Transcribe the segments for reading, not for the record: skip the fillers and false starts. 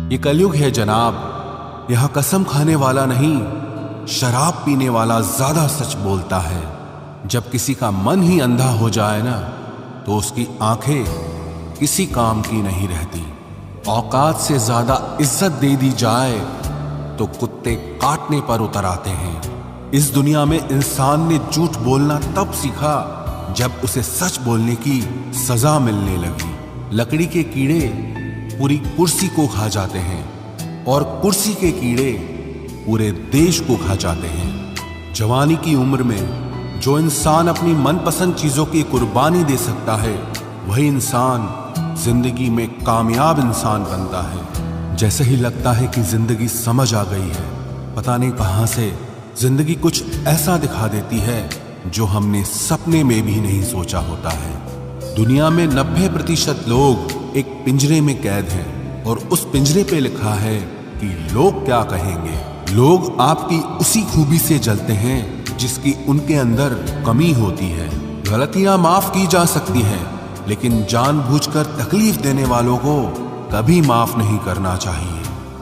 ये कलयुग है जनाब, यह कसम खाने वाला नहीं, शराब पीने वाला ज्यादा सच बोलता है। जब किसी का मन ही अंधा हो जाए ना, तो उसकी आंखें किसी काम की नहीं रहती। औकात से ज्यादा इज्जत दे दी जाए तो कुत्ते काटने पर उतर आते हैं। इस दुनिया में इंसान ने झूठ बोलना तब सीखा जब उसे सच बोलने की सजा मिलने लगी। लकड़ी के कीड़े पूरी कुर्सी को खा जाते हैं और कुर्सी के कीड़े पूरे देश को खा जाते हैं। जवानी की उम्र में जो इंसान अपनी मनपसंद चीजों की कुर्बानी दे सकता है, वही इंसान जिंदगी में कामयाब इंसान बनता है। जैसे ही लगता है कि जिंदगी समझ आ गई है, पता नहीं कहां से जिंदगी कुछ ऐसा दिखा देती है जो हमने सपने में भी नहीं सोचा होता है। दुनिया में 90% लोग एक पिंजरे में कैद हैं और उस पिंजरे पे लिखा है कि लोग क्या कहेंगे। लोग आपकी उसी खूबी से जलते हैं जिसकी उनके अंदर कमी होती है। गलतियां माफ की जा सकती हैं, लेकिन जानबूझकर तकलीफ देने वालों को कभी माफ नहीं करना चाहिए।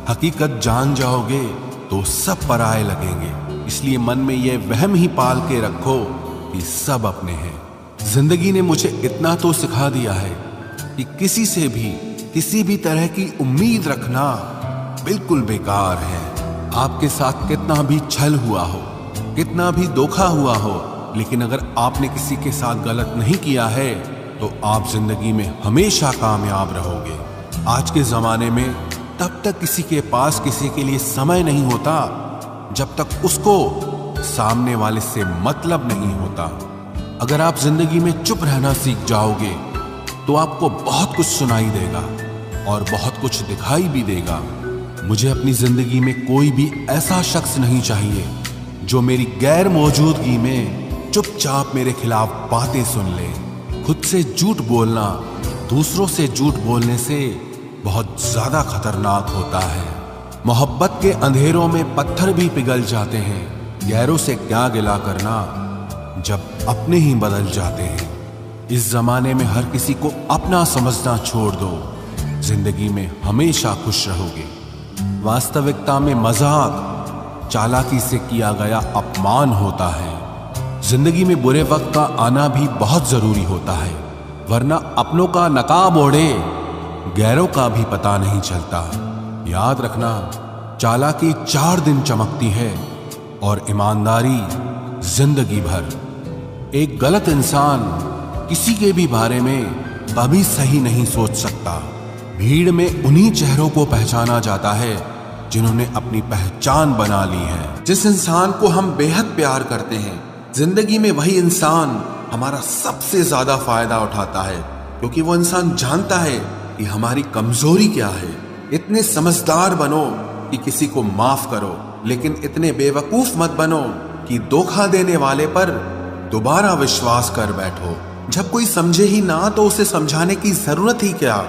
हकीकत जान जाओगे तो सब पराये लगेंगे, इसलिए मन में यह वहम ही पाल के रखो कि सब अपने हैं। जिंदगी ने मुझे इतना तो सिखा दिया है कि किसी से भी किसी भी तरह की उम्मीद रखना बिल्कुल बेकार है। आपके साथ कितना भी छल हुआ हो, कितना भी धोखा हुआ हो, लेकिन अगर आपने किसी के साथ गलत नहीं किया है तो आप जिंदगी में हमेशा कामयाब रहोगे। आज के जमाने में तब तक किसी के पास किसी के लिए समय नहीं होता जब तक उसको सामने वाले से मतलब नहीं होता। अगर आप जिंदगी में चुप रहना सीख जाओगे तो आपको बहुत कुछ सुनाई देगा और बहुत कुछ दिखाई भी देगा। मुझे अपनी जिंदगी में कोई भी ऐसा शख्स नहीं चाहिए जो मेरी गैर मौजूदगी में चुपचाप मेरे खिलाफ बातें सुन ले। खुद से झूठ बोलना दूसरों से झूठ बोलने से बहुत ज्यादा खतरनाक होता है। मोहब्बत के अंधेरों में पत्थर भी पिघल जाते हैं, गैरों से क्या गिला करना जब अपने ही बदल जाते हैं। इस जमाने में हर किसी को अपना समझना छोड़ दो, जिंदगी में हमेशा खुश रहोगे। वास्तविकता में मजाक चालाकी से किया गया अपमान होता है। जिंदगी में बुरे वक्त का आना भी बहुत जरूरी होता है, वरना अपनों का नकाब ओढ़े गैरों का भी पता नहीं चलता। याद रखना, चालाकी 4 दिन चमकती है और ईमानदारी जिंदगी भर। एक गलत इंसान किसी के भी बारे में कभी सही नहीं सोच सकता। भीड़ में उन्हीं चेहरों को पहचाना जाता है जिन्होंने अपनी पहचान बना ली है। जिस इंसान को हम बेहद प्यार करते हैं, जिंदगी में वही इंसान हमारा सबसे ज्यादा फायदा उठाता है, क्योंकि वो इंसान जानता है कि हमारी कमजोरी क्या है। इतने समझदार बनो कि किसी को माफ करो, लेकिन इतने बेवकूफ मत बनो कि धोखा देने वाले पर दोबारा विश्वास कर बैठो। जब कोई समझे ही ना तो उसे समझाने की जरूरत ही क्या।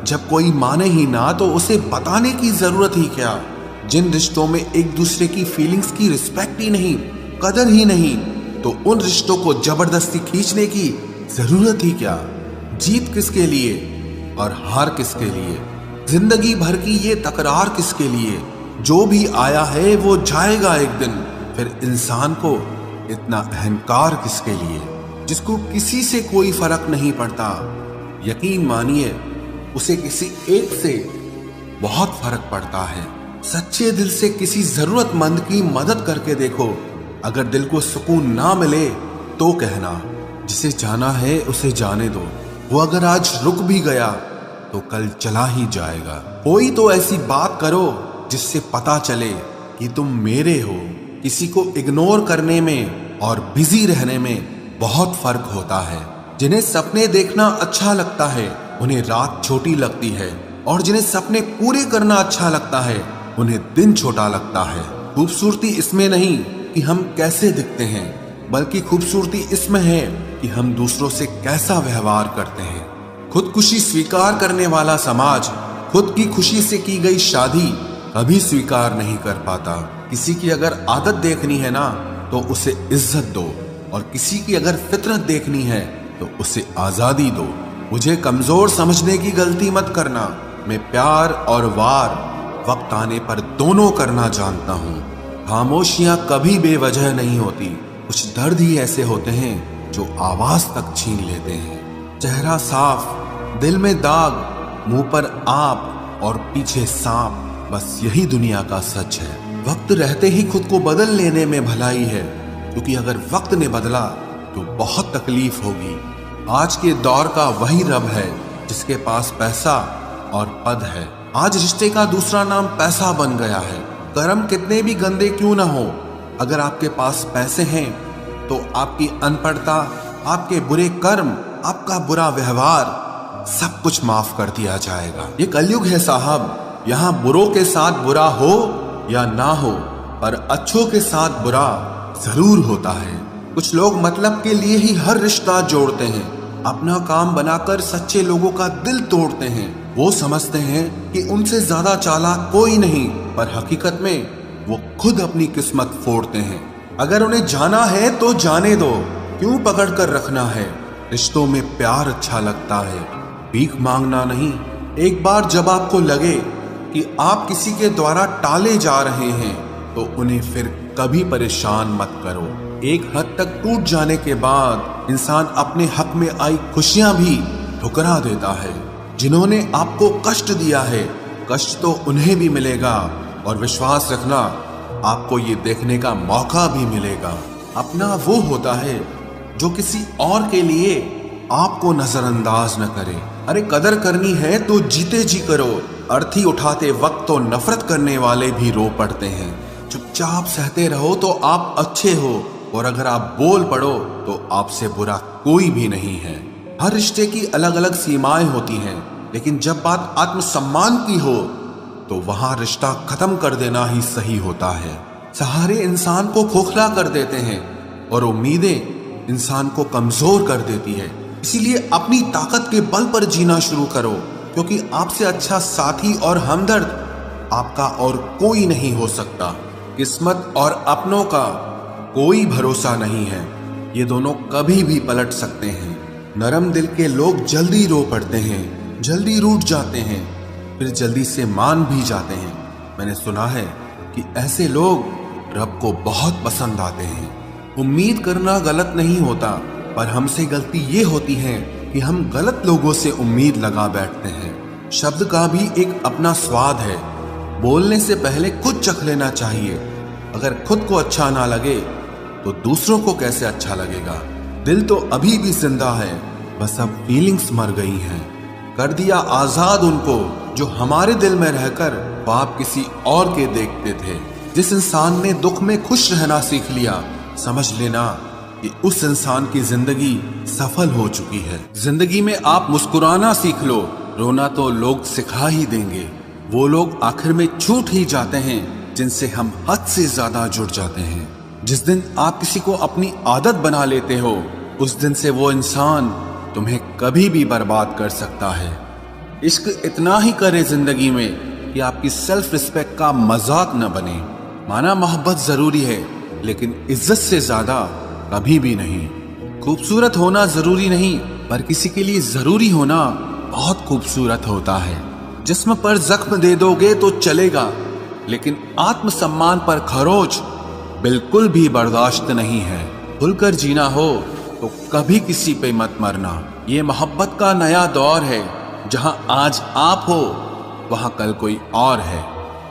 जब कोई माने ही ना तो उसे बताने की जरूरत ही क्या। जिन रिश्तों में एक दूसरे की फीलिंग्स की रिस्पेक्ट ही नहीं, कदर ही नहीं, तो उन रिश्तों को जबरदस्ती खींचने की जरूरत ही क्या। जीत किसके लिए और हार किसके लिए, जिंदगी भर की ये तकरार किसके लिए। जो भी आया है वो जाएगा एक दिन, फिर इंसान को इतना अहंकार किसके लिए, जिसको किसी से कोई फर्क नहीं पड़ता। यकीन मानिए, उसे किसी एक से बहुत फर्क पड़ता है। सच्चे दिल से किसी जरूरतमंद की मदद करके देखो। अगर दिल को सुकून ना मिले तो कहना, जिसे जाना है उसे जाने दो। वो अगर आज रुक भी गया तो कल चला ही जाएगा। कोई तो ऐसी बात करो जिससे पता चले कि तुम मेरे हो। किसी को इग्नोर करने में और बिजी रहने में बहुत फर्क होता है। जिन्हें सपने देखना अच्छा लगता है, उन्हें रात छोटी लगती है, और जिन्हें सपने पूरे करना अच्छा लगता है, उन्हें दिन छोटा लगता है। खूबसूरती इसमें नहीं कि हम कैसे दिखते हैं, बल्कि खूबसूरती इसमें है कि हम दूसरों से कैसा व्यवहार करते हैं। खुदकुशी स्वीकार करने वाला समाज खुद की खुशी से की गई शादी कभी स्वीकार नहीं कर पाता। किसी की अगर आदत देखनी है ना तो उसे इज्जत दो, और किसी की अगर फितरत देखनी है तो उसे आजादी दो। मुझे कमजोर समझने की गलती मत करना। मैं प्यार और वार वक्त आने पर दोनों करना जानता हूँ। खामोशियां कभी बेवजह नहीं होती, कुछ दर्द ही ऐसे होते हैं जो आवाज तक छीन लेते हैं। चेहरा साफ, दिल में दाग, मुंह पर आप और पीछे सांप, बस यही दुनिया का सच है। वक्त रहते ही खुद को बदल लेने में भलाई है, क्योंकि अगर वक्त ने बदला तो बहुत तकलीफ होगी। आज के दौर का वही रब है जिसके पास पैसा और पद है। आज रिश्ते का दूसरा नाम पैसा बन गया है। कर्म कितने भी गंदे क्यों ना हो, अगर आपके पास पैसे हैं तो आपकी अनपढ़ता, आपके बुरे कर्म, आपका बुरा व्यवहार सब कुछ माफ कर दिया जाएगा। ये कलयुग है साहब, यहाँ बुरों के साथ बुरा हो या ना हो, पर अच्छों के साथ बुरा जरूर होता है। कुछ लोग मतलब के लिए ही हर रिश्ता जोड़ते हैं, अपना काम बनाकर सच्चे लोगों का दिल तोड़ते हैं। वो समझते हैं कि उनसे ज्यादा चालाक कोई नहीं, पर हकीकत में वो खुद अपनी किस्मत फोड़ते हैं। अगर उन्हें जाना है तो जाने दो, क्यों पकड़ कर रखना है। रिश्तों में प्यार अच्छा लगता है, भीख मांगना नहीं। एक बार जब आपको लगे कि आप किसी के द्वारा टाले जा रहे हैं तो उन्हें फिर कभी परेशान मत करो। एक हद तक टूट जाने के बाद इंसान अपने हक में आई खुशियां भी ठुकरा देता है। जिन्होंने आपको कष्ट दिया है, कष्ट तो उन्हें भी मिलेगा, और विश्वास रखना आपको ये देखने का मौका भी मिलेगा। अपना वो होता है जो किसी और के लिए आपको नजरअंदाज न करे। अरे कदर करनी है तो जीते जी करो। अर्थी उठाते वक्त तो नफरत करने वाले भी रो पड़ते हैं। चुपचाप सहते रहो तो आप अच्छे हो, और अगर आप बोल पड़ो तो आपसे बुरा कोई भी नहीं है। हर रिश्ते की अलग अलग सीमाएं होती हैं, लेकिन जब बात आत्मसम्मान की हो तो वहां रिश्ता खत्म कर देना ही सही होता है। सहारे इंसान को खोखला कर देते हैं और उम्मीदें इंसान को कमजोर कर देती है। इसीलिए अपनी ताकत के बल पर जीना शुरू करो, क्योंकि आपसे अच्छा साथी और हमदर्द आपका और कोई नहीं हो सकता। किस्मत और अपनों का कोई भरोसा नहीं है, ये दोनों कभी भी पलट सकते हैं। नरम दिल के लोग जल्दी रो पड़ते हैं, जल्दी रूठ जाते हैं, फिर जल्दी से मान भी जाते हैं। मैंने सुना है कि ऐसे लोग रब को बहुत पसंद आते हैं। उम्मीद करना गलत नहीं होता, पर हमसे गलती ये होती है कि हम गलत लोगों से उम्मीद लगा बैठते हैं। शब्द का भी एक अपना स्वाद है, बोलने से पहले खुद चख लेना चाहिए। अगर खुद को अच्छा ना लगे तो दूसरों को कैसे अच्छा लगेगा। दिल तो अभी भी जिंदा है, बस अब फीलिंग्स मर गई हैं। कर दिया आजाद उनको जो हमारे दिल में रहकर ख्वाब किसी और के देखते थे। जिस इंसान ने दुख में खुश रहना सीख लिया, समझ लेना कि उस इंसान की जिंदगी सफल हो चुकी है। जिंदगी में आप मुस्कुराना सीख लो, रोना तो लोग सिखा ही देंगे। वो लोग आखिर में छूट ही जाते हैं जिनसे हम हद से ज्यादा जुड़ जाते हैं। जिस दिन आप किसी को अपनी आदत बना लेते हो, उस दिन से वो इंसान तुम्हें कभी भी बर्बाद कर सकता है। इश्क इतना ही करे जिंदगी में कि आपकी सेल्फ रिस्पेक्ट का मजाक न बने। माना मोहब्बत जरूरी है, लेकिन इज्जत से ज्यादा कभी भी नहीं। खूबसूरत होना जरूरी नहीं, पर किसी के लिए जरूरी होना बहुत खूबसूरत होता है। जिस्म पर जख्म दे दोगे तो चलेगा, लेकिन आत्मसम्मान पर खरोच बिल्कुल भी बर्दाश्त नहीं है। खुलकर जीना हो तो कभी किसी पे मत मरना। ये मोहब्बत का नया दौर है, जहां आज आप हो वहां कल कोई और है।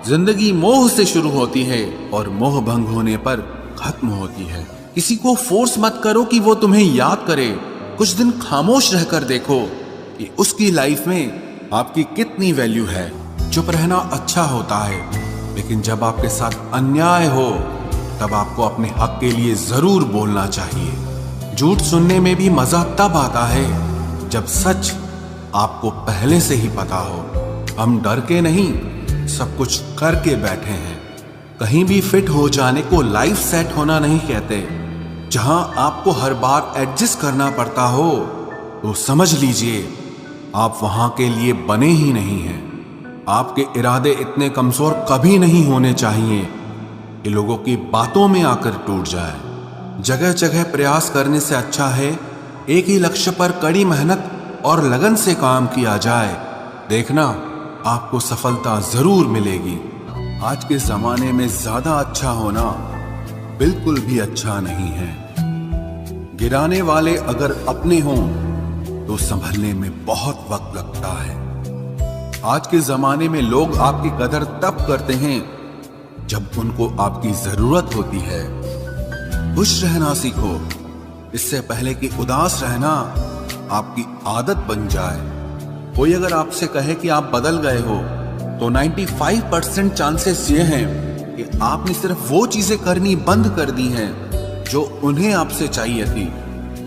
जिंदगी मोह से शुरू होती है और मोह भंग होने पर खत्म होती है। किसी को फोर्स मत करो कि वो तुम्हें याद करे। कुछ दिन खामोश रहकर देखो कि उसकी लाइफ में आपकी कितनी वैल्यू है। चुप रहना अच्छा होता है, लेकिन जब आपके साथ अन्याय हो तब आपको अपने हक के लिए जरूर बोलना चाहिए। झूठ सुनने में भी मजा तब आता है जब सच आपको पहले से ही पता हो। हम डर के नहीं, सब कुछ करके बैठे हैं। कहीं भी फिट हो जाने को लाइफ सेट होना नहीं कहते। जहां आपको हर बार एडजस्ट करना पड़ता हो तो समझ लीजिए आप वहां के लिए बने ही नहीं हैं। आपके इरादे इतने कमजोर कभी नहीं होने चाहिए कि लोगों की बातों में आकर टूट जाए। जगह जगह प्रयास करने से अच्छा है एक ही लक्ष्य पर कड़ी मेहनत और लगन से काम किया जाए। देखना आपको सफलता जरूर मिलेगी। आज के जमाने में ज्यादा अच्छा होना बिल्कुल भी अच्छा नहीं है। गिराने वाले अगर अपने हों तो संभलने में बहुत वक्त लगता है। आज के जमाने में लोग आपकी कदर तब करते हैं जब उनको आपकी जरूरत होती है। खुश रहना सीखो, इससे पहले कि उदास रहना आपकी आदत बन जाए। कोई अगर आपसे कहे कि आप बदल गए हो तो 95% चांसेस ये हैं कि आपने सिर्फ वो चीजें करनी बंद कर दी हैं जो उन्हें आपसे चाहिए थी।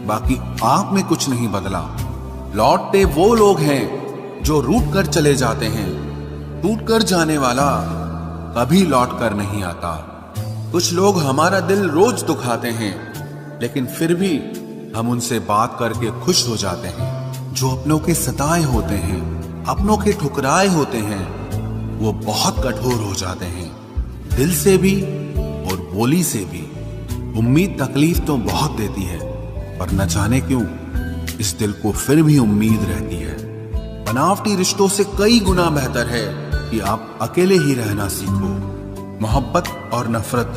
बाकी आप में कुछ नहीं बदला। लौटते वो लोग हैं जो रूठ कर चले जाते हैं। टूट कर जाने वाला कभी लौट कर नहीं आता। कुछ लोग हमारा दिल रोज दुखाते हैं, लेकिन फिर भी हम उनसे बात करके खुश हो जाते हैं। जो अपनों के सताए होते हैं, अपनों के ठुकराए होते हैं, वो बहुत कठोर हो जाते हैं, दिल से भी और बोली से भी। उम्मीद तकलीफ तो बहुत देती है, पर न जाने क्यों इस दिल को फिर भी उम्मीद रहती है। बनावटी रिश्तों से कई गुना बेहतर है कि आप अकेले ही रहना सीखो। मोहब्बत और नफरत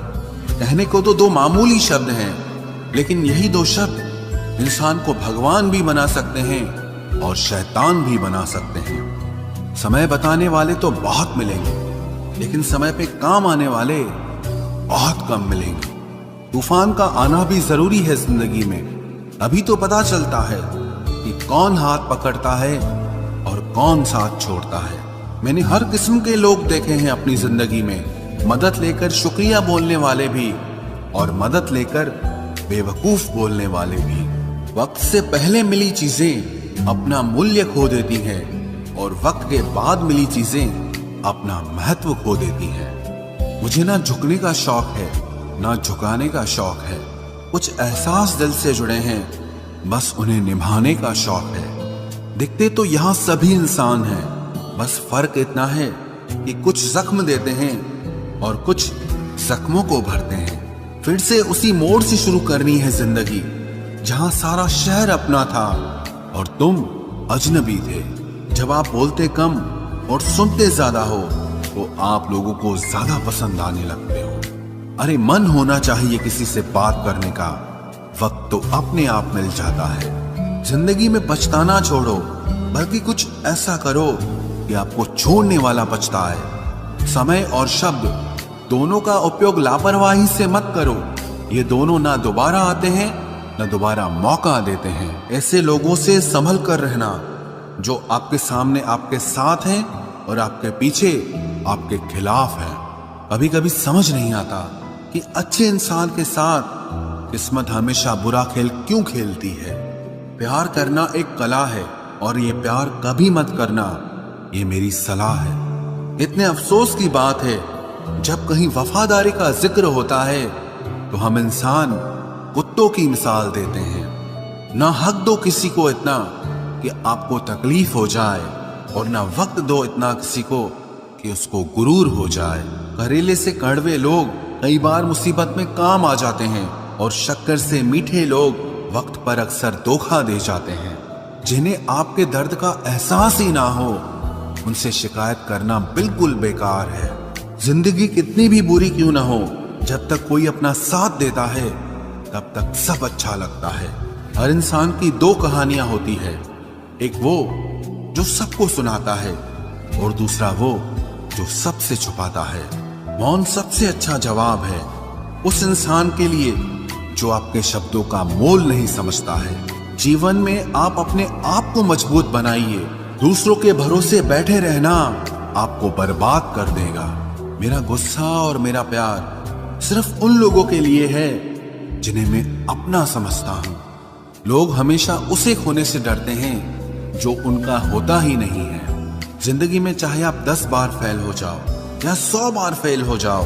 कहने को तो दो मामूली शब्द हैं, लेकिन यही दो शब्द इंसान को भगवान भी बना सकते हैं और शैतान भी बना सकते हैं। समय बताने वाले तो बहुत मिलेंगे, लेकिन समय पे काम आने वाले बहुत कम मिलेंगे। तूफान का आना भी जरूरी है जिंदगी में, अभी तो पता चलता है कि कौन हाथ पकड़ता है और कौन साथ छोड़ता है। मैंने हर किस्म के लोग देखे हैं अपनी जिंदगी में, मदद लेकर शुक्रिया बोलने वाले भी और मदद लेकर बेवकूफ बोलने वाले भी। वक्त से पहले मिली चीजें अपना मूल्य खो देती हैं और वक्त के बाद मिली चीजें अपना महत्व खो देती हैं। मुझे ना झुकने का शौक है ना झुकाने का शौक है। कुछ एहसास दिल से जुड़े हैं, बस उन्हें निभाने का शौक है। दिखते तो यहाँ सभी इंसान हैं, बस फर्क इतना है कि कुछ जख्म देते हैं और कुछ जख्मों को भरते हैं। फिर से उसी मोड़ से शुरू करनी है जिंदगी जहां सारा शहर अपना था और तुम अजनबी थे। जब आप बोलते कम और सुनते ज्यादा हो तो आप लोगों को ज्यादा पसंद आने लगते हो। अरे मन होना चाहिए किसी से बात करने का, वक्त तो अपने आप मिल जाता है। जिंदगी में पछताना छोड़ो, बल्कि कुछ ऐसा करो कि आपको छोड़ने वाला पछताए। समय और शब्द दोनों का उपयोग लापरवाही से मत करो। ये दोनों ना दोबारा आते हैं न दोबारा मौका देते हैं। ऐसे लोगों से संभल कर रहना जो आपके सामने आपके साथ हैं और आपके पीछे आपके खिलाफ हैं। कभी कभी समझ नहीं आता कि अच्छे इंसान के साथ किस्मत हमेशा बुरा खेल क्यों खेलती है। प्यार करना एक कला है और ये प्यार कभी मत करना, ये मेरी सलाह है। इतने अफसोस की बात है, जब कहीं वफादारी का जिक्र होता है तो हम इंसान कुत्तों की मिसाल देते हैं। ना हक दो किसी को इतना कि आपको तकलीफ हो जाए और ना वक्त दो इतना किसी को कि उसको गुरूर हो जाए। करेले से कड़वे लोग कई बार मुसीबत में काम आ जाते हैं और शक्कर से मीठे लोग वक्त पर अक्सर धोखा दे जाते हैं। जिन्हें आपके दर्द का एहसास ही ना हो उनसे शिकायत करना बिल्कुल बेकार है। जिंदगी कितनी भी बुरी क्यों ना हो, जब तक कोई अपना साथ देता है तब तक सब अच्छा लगता है। हर इंसान की दो कहानियां होती है, एक वो जो सबको सुनाता है और दूसरा वो जो सबसे छुपाता है। मौन सबसे अच्छा जवाब है उस इंसान के लिए जो आपके शब्दों का मोल नहीं समझता है। जीवन में आप अपने आप को मजबूत बनाइए, दूसरों के भरोसे बैठे रहना आपको बर्बाद कर देगा। मेरा गुस्सा और मेरा प्यार सिर्फ उन लोगों के लिए है जिन्हें मैं अपना समझता हूं। लोग हमेशा उसे खोने से डरते हैं जो उनका होता ही नहीं है। जिंदगी में चाहे आप 10 बार फेल हो जाओ या 100 बार फेल हो जाओ,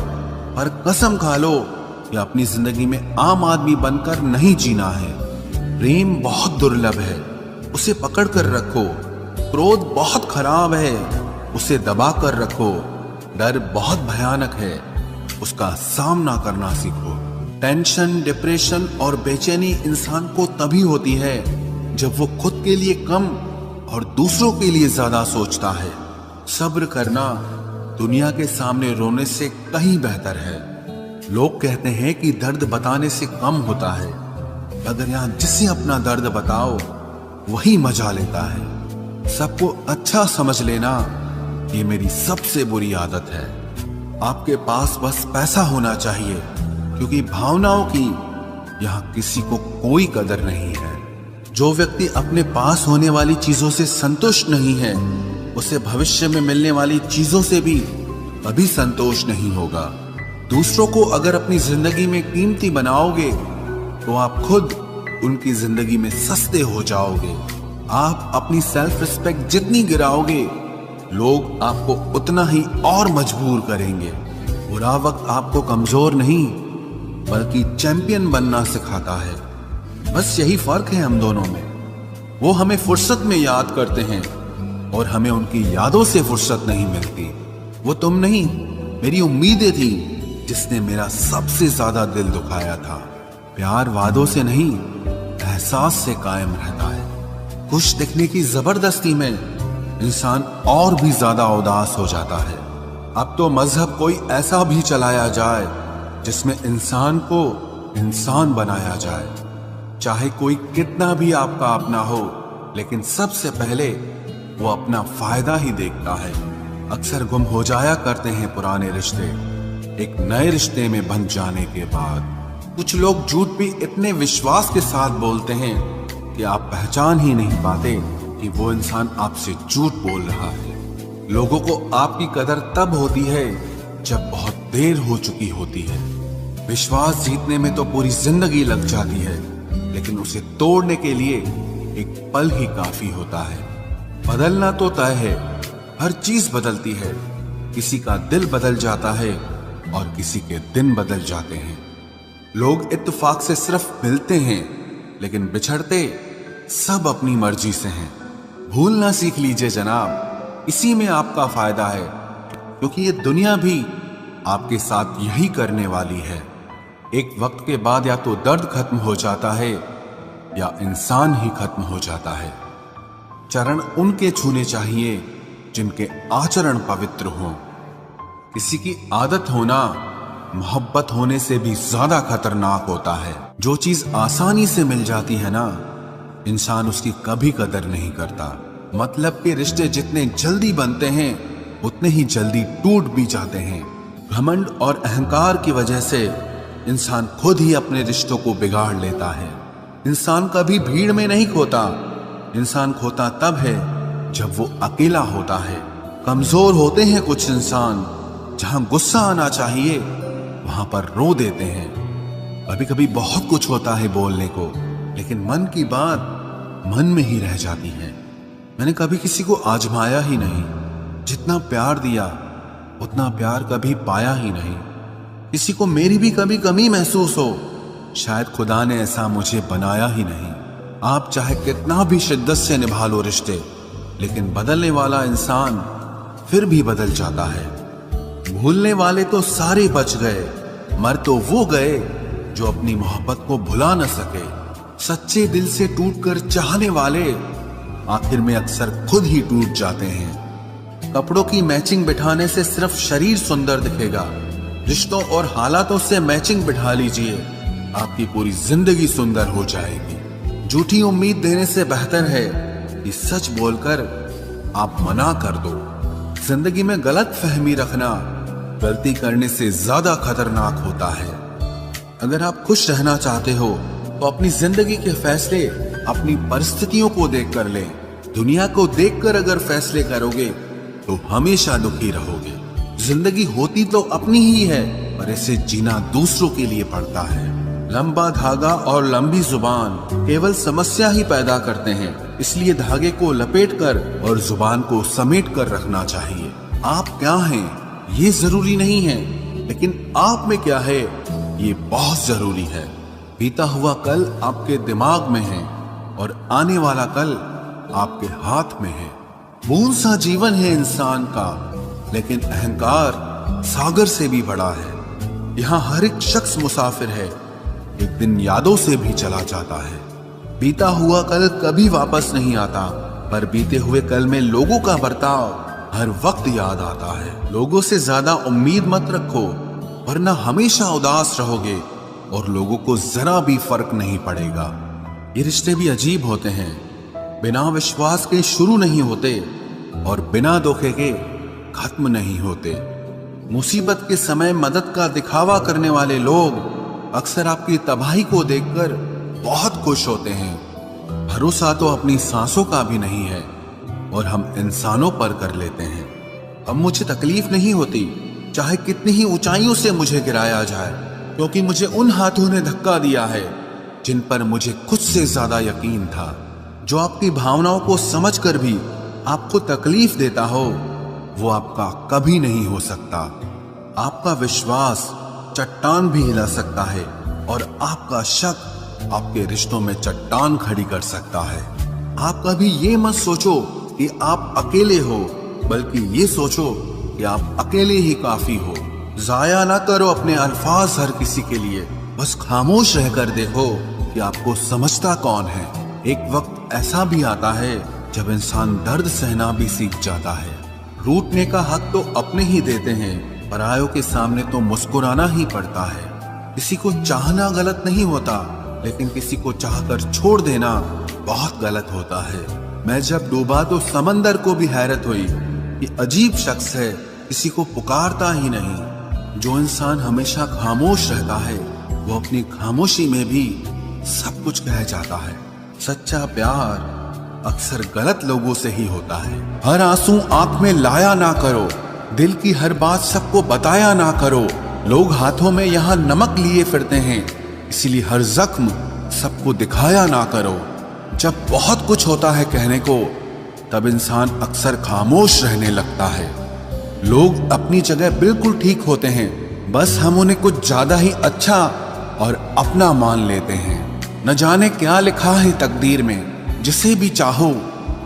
पर कसम खा लो कि अपनी जिंदगी में आम आदमी बनकर नहीं जीना है। प्रेम बहुत दुर्लभ है, उसे पकड़ कर रखो। क्रोध बहुत खराब है, उसे दबा कर रखो। डर बहुत भयानक है, उसका सामना करना सीखो। टेंशन, डिप्रेशन और बेचैनी इंसान को तभी होती है जब वो खुद के लिए कम और दूसरों के लिए ज्यादा सोचता है। सब्र करना दुनिया के सामने रोने से कहीं बेहतर है। लोग कहते हैं कि दर्द बताने से कम होता है, अगर यहां जिसे अपना दर्द बताओ वही मजा लेता है। सबको अच्छा समझ लेना ये मेरी सबसे बुरी आदत है। आपके पास बस पैसा होना चाहिए, क्योंकि भावनाओं की यहां किसी को कोई कदर नहीं है। जो व्यक्ति अपने पास होने वाली चीजों से संतुष्ट नहीं है, उसे भविष्य में मिलने वाली चीजों से भी कभी संतोष नहीं होगा। दूसरों को अगर अपनी जिंदगी में कीमती बनाओगे तो आप खुद उनकी जिंदगी में सस्ते हो जाओगे। आप अपनी सेल्फ रिस्पेक्ट जितनी गिराओगे, लोग आपको उतना ही और मजबूर करेंगे। बुरा वक्त आपको कमजोर नहीं बल्कि चैंपियन बनना सिखाता है। बस यही फर्क है हम दोनों में। वो हमें फुर्सत में याद करते हैं और हमें उनकी यादों से फुर्सत नहीं मिलती। वो तुम नहीं, मेरी उम्मीदें थी जिसने मेरा सबसे ज्यादा दिल दुखाया था। प्यार वादों से नहीं, एहसास से कायम रहता है। खुश दिखने की जबरदस्ती में इंसान और भी ज्यादा उदास हो जाता है। अब तो मजहब कोई ऐसा भी चलाया जाए जिसमें इंसान को इंसान बनाया जाए। चाहे कोई कितना भी आपका अपना हो, लेकिन सबसे पहले वो अपना फायदा ही देखता है। अक्सर गुम हो जाया करते हैं पुराने रिश्ते एक नए रिश्ते में बंध जाने के बाद। कुछ लोग झूठ भी इतने विश्वास के साथ बोलते हैं कि आप पहचान ही नहीं पाते कि वो इंसान आपसे झूठ बोल रहा है। लोगों को आपकी कदर तब होती है जब बहुत देर हो चुकी होती है। विश्वास जीतने में तो पूरी जिंदगी लग जाती है, लेकिन उसे तोड़ने के लिए एक पल ही काफी होता है। बदलना तो तय है, हर चीज बदलती है। किसी का दिल बदल जाता है और किसी के दिन बदल जाते हैं। लोग इत्तेफाक से सिर्फ मिलते हैं, लेकिन बिछड़ते सब अपनी मर्जी से हैं। भूलना सीख लीजिए जनाब, इसी में आपका फायदा है, क्योंकि ये दुनिया भी आपके साथ यही करने वाली है। एक वक्त के बाद या तो दर्द खत्म हो जाता है या इंसान ही खत्म हो जाता है। चरण उनके छूने चाहिए जिनके आचरण पवित्र हों। किसी की आदत होना मोहब्बत होने से भी ज्यादा खतरनाक होता है। जो चीज आसानी से मिल जाती है ना, इंसान उसकी कभी कदर नहीं करता। मतलब के रिश्ते जितने जल्दी बनते हैं उतने ही जल्दी टूट भी जाते हैं। घमंड और अहंकार की वजह से इंसान खुद ही अपने रिश्तों को बिगाड़ लेता है। इंसान कभी भीड़ में नहीं खोता, इंसान खोता तब है जब वो अकेला होता है। कमजोर होते हैं कुछ इंसान, जहां गुस्सा आना चाहिए वहां पर रो देते हैं। कभी कभी बहुत कुछ होता है बोलने को, लेकिन मन की बात मन में ही रह जाती है। मैंने कभी किसी को आजमाया ही नहीं। जितना प्यार दिया उतना प्यार कभी पाया ही नहीं। किसी को मेरी भी कभी कमी महसूस हो, शायद खुदा ने ऐसा मुझे बनाया ही नहीं। आप चाहे कितना भी शिद्दत से निभा लो रिश्ते, लेकिन बदलने वाला इंसान फिर भी बदल जाता है। भूलने वाले तो सारे बच गए, मर तो वो गए जो अपनी मोहब्बत को भुला न सके। सच्चे दिल से टूटकर चाहने वाले आखिर में अक्सर खुद ही टूट जाते हैं। कपड़ों की मैचिंग बिठाने से सिर्फ शरीर सुंदर दिखेगा, रिश्तों और हालातों से मैचिंग बिठा लीजिए, आपकी पूरी जिंदगी सुंदर हो जाएगी। झूठी उम्मीद देने से बेहतर है कि सच बोलकर आप मना कर दो। जिंदगी में गलत फहमी रखना गलती करने से ज्यादा खतरनाक होता है। अगर आप खुश रहना चाहते हो तो अपनी जिंदगी के फैसले अपनी परिस्थितियों को देखकर लें। दुनिया को देखकर अगर फैसले करोगे तो हमेशा दुखी रहोगे। जिंदगी होती तो अपनी ही है, पर इसे जीना दूसरों के लिए पड़ता है। लंबा धागा और लंबी जुबान केवल समस्या ही पैदा करते हैं, इसलिए धागे को लपेटकर और जुबान को समेट कर रखना चाहिए। आप क्या हैं ये जरूरी नहीं है, लेकिन आप में क्या है ये बहुत जरूरी है। बीता हुआ कल आपके दिमाग में है और आने वाला कल आपके हाथ में है। बूंद सा जीवन है इंसान का, लेकिन अहंकार सागर से भी बड़ा है। यहाँ हर एक शख्स मुसाफिर है, एक दिन यादों से भी चला जाता है। बीता हुआ कल कभी वापस नहीं आता, पर बीते हुए कल में लोगों का बर्ताव हर वक्त याद आता है। लोगों से ज्यादा उम्मीद मत रखो, वरना हमेशा उदास रहोगे और लोगों को जरा भी फर्क नहीं पड़ेगा। ये रिश्ते भी अजीब होते हैं, बिना विश्वास के शुरू नहीं होते और बिना धोखे के खत्म नहीं होते। मुसीबत के समय मदद का दिखावा करने वाले लोग अक्सर आपकी तबाही को देखकर बहुत खुश होते हैं। भरोसा तो अपनी सांसों का भी नहीं है और हम इंसानों पर कर लेते हैं। अब मुझे तकलीफ नहीं होती चाहे कितनी ही ऊंचाइयों से मुझे गिराया जाए, क्योंकि मुझे उन हाथों ने धक्का दिया है जिन पर मुझे खुद से ज्यादा यकीन था। जो आपकी भावनाओं को समझकर भी आपको तकलीफ देता हो, वो आपका कभी नहीं हो सकता। आपका विश्वास चट्टान भी हिला सकता है और आपका शक आपके रिश्तों में चट्टान खड़ी कर सकता है। आप कभी ये मत सोचो कि आप अकेले हो, बल्कि ये सोचो कि आप अकेले ही काफी हो। जाया ना करो अपने अल्फाज हर किसी के लिए, बस खामोश रहकर देखो कि आपको समझता कौन है। एक वक्त ऐसा भी आता है जब इंसान दर्द सहना भी सीख जाता है। रूठने का हक तो अपने ही देते हैं, परायों के सामने तो मुस्कुराना ही पड़ता है। किसी को चाहना गलत नहीं होता, लेकिन किसी को चाहकर छोड़ देना बहुत गलत होता है। मैं जब डूबा तो समंदर को भी हैरत हुई कि अजीब शख्स है, किसी को पुकारता ही नहीं। जो इंसान हमेशा खामोश रहता है, वो अपनी खामोशी में भी सब कुछ कह जाता है। सच्चा प्यार अक्सर गलत लोगों से ही होता है। हर आंसू आंख में लाया ना करो, दिल की हर बात सबको बताया ना करो। लोग हाथों में यहाँ नमक लिए फिरते हैं, इसीलिए हर जख्म सबको दिखाया ना करो। जब बहुत कुछ होता है कहने को, तब इंसान अक्सर खामोश रहने लगता है। लोग अपनी जगह बिल्कुल ठीक होते हैं, बस हम उन्हें कुछ ज्यादा ही अच्छा और अपना मान लेते हैं। न जाने क्या लिखा है तकदीर में, जिसे भी चाहो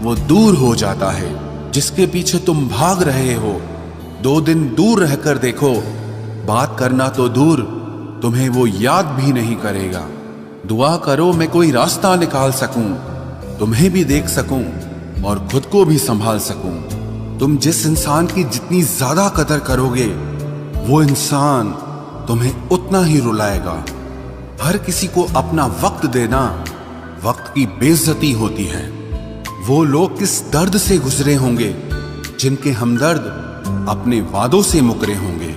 वो दूर हो जाता है। जिसके पीछे तुम भाग रहे हो, 2 दिन दूर रहकर देखो, बात करना तो दूर, तुम्हें वो याद भी नहीं करेगा। दुआ करो मैं कोई रास्ता निकाल सकूं, तुम्हें भी देख सकूं और खुद को भी संभाल सकूं। तुम जिस इंसान की जितनी ज्यादा कदर करोगे, वो इंसान तुम्हें उतना ही रुलाएगा। हर किसी को अपना वक्त देना वक्त की बेइज्जती होती है। वो लोग किस दर्द से गुजरे होंगे जिनके हमदर्द अपने वादों से मुकरे होंगे।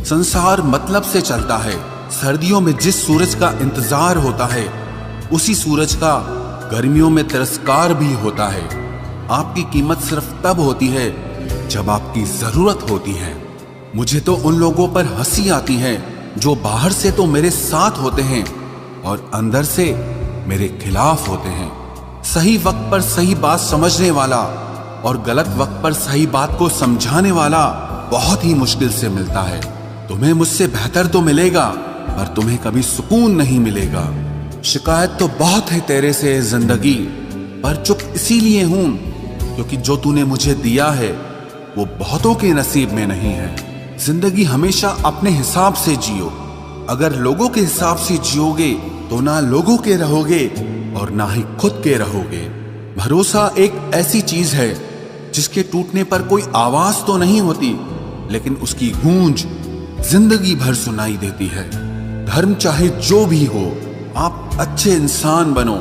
संसार मतलब से चलता है। सर्दियों में जिस सूरज का इंतजार होता है, उसी सूरज का गर्मियों में तिरस्कार भी होता है। आपकी कीमत सिर्फ तब होती है जब आपकी जरूरत होती है। मुझे तो उन लोगों पर हंसी आती है जो बाहर से तो मेरे साथ होते हैं और अंदर से मेरे खिलाफ होते हैं। सही वक्त पर सही बात समझने वाला और गलत वक्त पर सही बात को समझाने वाला बहुत ही मुश्किल से मिलता है। तुम्हें मुझसे बेहतर तो मिलेगा, पर तुम्हें कभी सुकून नहीं मिलेगा। शिकायत तो बहुत है तेरे से जिंदगी, पर चुप इसीलिए हूं क्योंकि जो तूने मुझे दिया है वो बहुतों के नसीब में नहीं है। जिंदगी हमेशा अपने हिसाब से जियो। अगर लोगों के हिसाब से जियोगे तो ना लोगों के रहोगे और ना ही खुद के रहोगे। भरोसा एक ऐसी चीज है जिसके टूटने पर कोई आवाज तो नहीं होती, लेकिन उसकी गूंज जिंदगी भर सुनाई देती है। धर्म चाहे जो भी हो, आप अच्छे इंसान बनो।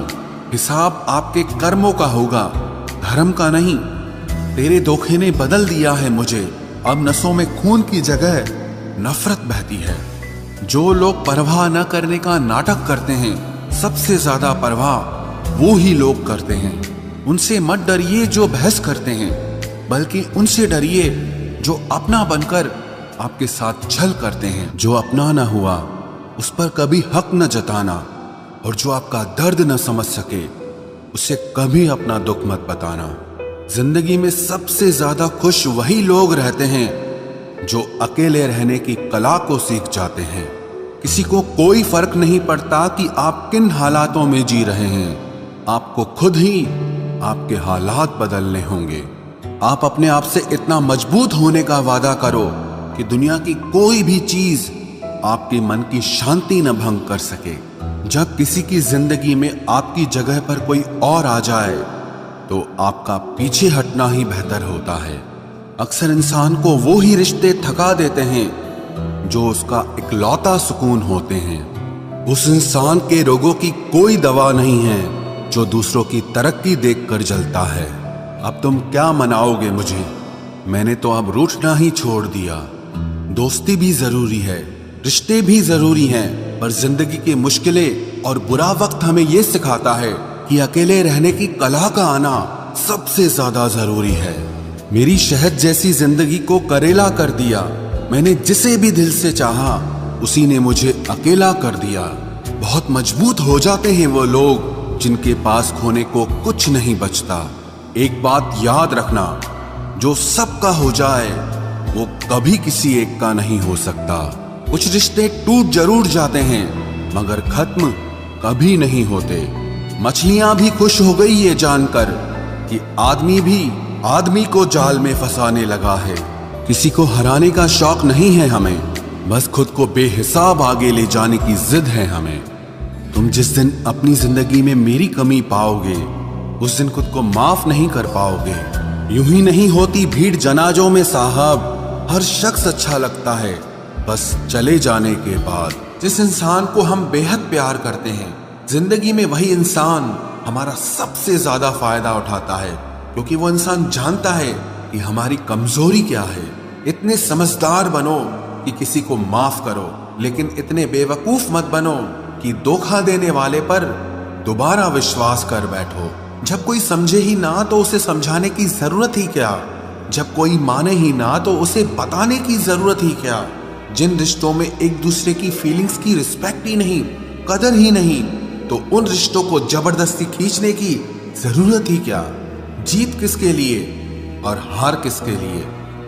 हिसाब आपके कर्मों का होगा, धर्म का नहीं। तेरे धोखे ने बदल दिया है मुझे, अब नसों में खून की जगह नफरत बहती है। जो लोग परवाह न करने का नाटक करते हैं, सबसे ज्यादा परवाह वो ही लोग करते हैं। उनसे मत डरिए जो बहस करते हैं, बल्कि उनसे डरिए जो अपना बनकर आपके साथ छल करते हैं। जो अपना न हुआ उस पर कभी हक न जताना, और जो आपका दर्द न समझ सके उसे कभी अपना दुख मत बताना। जिंदगी में सबसे ज्यादा खुश वही लोग रहते हैं जो अकेले रहने की कला को सीख जाते हैं। किसी को कोई फर्क नहीं पड़ता कि आप किन हालातों में जी रहे हैं, आपको खुद ही आपके हालात बदलने होंगे। आप अपने आप से इतना मजबूत होने का वादा करो कि दुनिया की कोई भी चीज आपके मन की शांति न भंग कर सके। जब किसी की जिंदगी में आपकी जगह पर कोई और आ जाए तो आपका पीछे हटना ही बेहतर होता है। अक्सर इंसान को वो ही रिश्ते थका देते हैं जो उसका इकलौता सुकून होते हैं। उस इंसान के रोगों की कोई दवा नहीं है जो दूसरों की तरक्की देखकर जलता है। अब तुम क्या मनाओगे मुझे? मैंने तो अब रूठना ही छोड़ दिया। दोस्ती भी जरूरी है, रिश्ते भी जरूरी हैं, पर जिंदगी की मुश्किलें और बुरा वक्त हमें ये सिखाता है कि अकेले रहने की कला का आना सबसे ज्यादा जरूरी है। मेरी शहद जैसी जिंदगी को करेला कर दिया। मैंने जिसे भी दिल से चाहा उसी ने मुझे अकेला कर दिया। बहुत मजबूत हो जाते हैं वो लोग जिनके पास खोने को कुछ नहीं बचता। एक बात याद रखना, जो सबका हो जाए वो कभी किसी एक का नहीं हो सकता। कुछ रिश्ते टूट जरूर जाते हैं मगर खत्म कभी नहीं होते। मछलियां भी खुश हो गई ये जानकर कि आदमी भी आदमी को जाल में फंसाने लगा है। किसी को हराने का शौक नहीं है हमें, बस खुद को बेहिसाब आगे ले जाने की जिद है हमें। तुम जिस दिन अपनी जिंदगी में मेरी कमी पाओगे उस दिन खुद को माफ नहीं कर पाओगे। यूं ही नहीं होती भीड़ जनाजों में साहब, हर शख्स अच्छा लगता है बस चले जाने के बाद। जिस इंसान को हम बेहद प्यार करते हैं, जिंदगी में वही इंसान हमारा सबसे ज्यादा फायदा उठाता है, क्योंकि वो इंसान जानता है कि हमारी कमजोरी क्या है। इतने समझदार बनो कि किसी को माफ करो, लेकिन इतने बेवकूफ मत बनो कि धोखा देने वाले पर दोबारा विश्वास कर बैठो। जब कोई समझे ही ना तो उसे समझाने की जरूरत ही क्या? जब कोई माने ही ना तो उसे बताने की जरूरत ही क्या? जिन रिश्तों में एक दूसरे की फीलिंग्स की रिस्पेक्ट ही नहीं, कदर ही नहीं, तो उन रिश्तों को जबरदस्ती खींचने की जरूरत ही क्या? जीत किसके लिए और हार किसके लिए?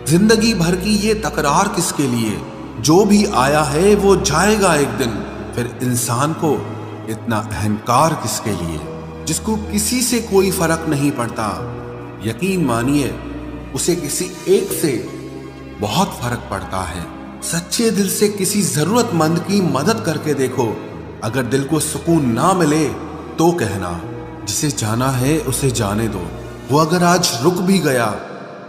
जिंदगी भर की ये तकरार किसके लिए? जो भी आया है वो जाएगा एक दिन। फिर इंसान को इतना अहंकार किसके लिए, जिसको किसी से कोई फर्क नहीं पड़ता? यकीन मानिए उसे किसी एक से बहुत फर्क पड़ता है। सच्चे दिल से किसी जरूरतमंद की मदद करके देखो। अगर दिल को सुकून ना मिले तो कहना, जिसे जाना है उसे जाने दो। वो अगर आज रुक भी गया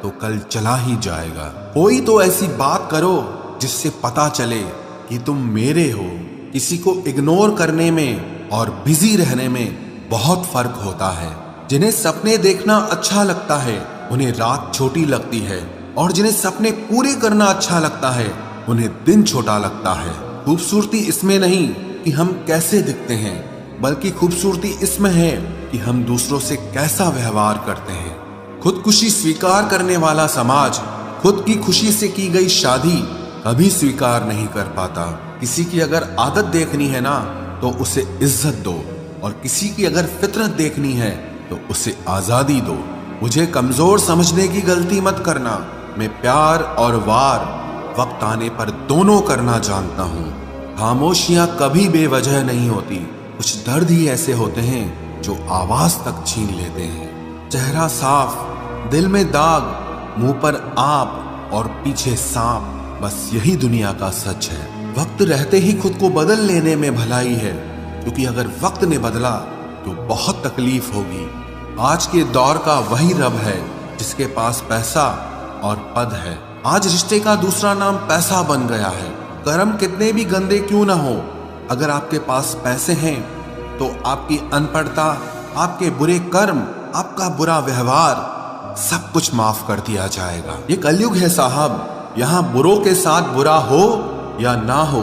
तो कल चला ही जाएगा। कोई तो ऐसी बात करो जिससे पता चले कि तुम मेरे हो। किसी को इग्नोर करने में और बिजी रहने में बहुत फर्क होता है। जिन्हें सपने देखना अच्छा लगता है उन्हें रात छोटी लगती है, और जिन्हें सपने पूरे करना अच्छा लगता है उन्हें दिन छोटा लगता है। खूबसूरती इसमें नहीं कि हम कैसे दिखते हैं, बल्कि खूबसूरती इसमें है कि हम दूसरों से कैसा व्यवहार करते हैं। खुदकुशी स्वीकार करने वाला समाज खुद की खुशी से की गई शादी कभी स्वीकार नहीं कर पाता। किसी की अगर आदत देखनी है ना तो उसे इज्जत दो, और किसी की अगर फितरत देखनी है तो उसे आजादी दो। मुझे कमजोर समझने की गलती मत करना। मैं प्यार और वार वक्त आने पर दोनों करना जानता हूँ। खामोशियां कभी बेवजह नहीं होती। कुछ दर्द ही ऐसे होते हैं जो आवाज तक छीन लेते हैं। चेहरा साफ, दिल में दाग, मुंह पर आप और पीछे सांप, बस यही दुनिया का सच है। वक्त रहते ही खुद को बदल लेने में भलाई है, क्योंकि अगर वक्त ने बदला तो बहुत तकलीफ होगी। आज के दौर का वही रब है जिसके पास पैसा और पद है। आज रिश्ते का दूसरा नाम पैसा बन गया है। कर्म कितने भी गंदे क्यों ना हो, अगर आपके पास पैसे हैं तो आपकी अनपढ़ता, आपके बुरे कर्म, आपका बुरा व्यवहार सब कुछ माफ कर दिया जाएगा। ये कलयुग है साहब, यहाँ बुरों के साथ बुरा हो या ना हो,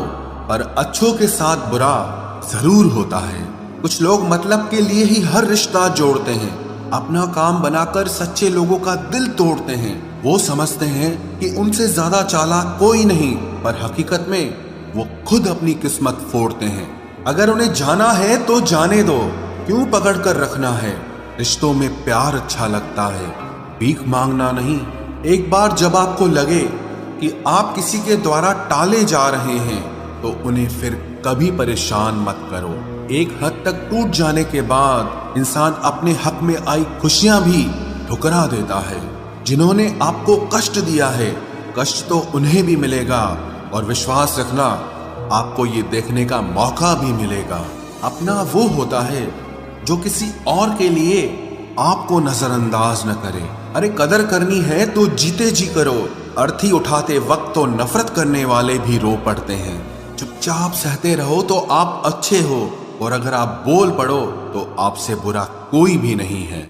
पर अच्छों के साथ बुरा जरूर होता है। कुछ लोग मतलब के लिए ही हर रिश्ता जोड़ते हैं, अपना काम बनाकर सच्चे लोगों का दिल तोड़ते हैं। वो समझते हैं कि उनसे ज्यादा चालाक कोई नहीं, पर हकीकत में वो खुद अपनी किस्मत फोड़ते हैं। अगर उन्हें जाना है तो जाने दो, क्यों पकड़ कर रखना है? रिश्तों में प्यार अच्छा लगता है, भीख मांगना नहीं। एक बार जब आपको लगे कि आप किसी के द्वारा टाले जा रहे हैं तो उन्हें फिर कभी परेशान मत करो। एक हद तक टूट जाने के बाद इंसान अपने हक में आई खुशियां भी ठुकरा देता है। जिन्होंने आपको कष्ट दिया है, कष्ट तो उन्हें भी मिलेगा, और विश्वास रखना आपको ये देखने का मौका भी मिलेगा। अपना वो होता है जो किसी और के लिए आपको नजरअंदाज न करे। अरे कदर करनी है तो जीते जी करो। अर्थी उठाते वक्त तो नफरत करने वाले भी रो पड़ते हैं। चुपचाप सहते रहो तो आप अच्छे हो, और अगर आप बोल पड़ो तो आपसे बुरा कोई भी नहीं है।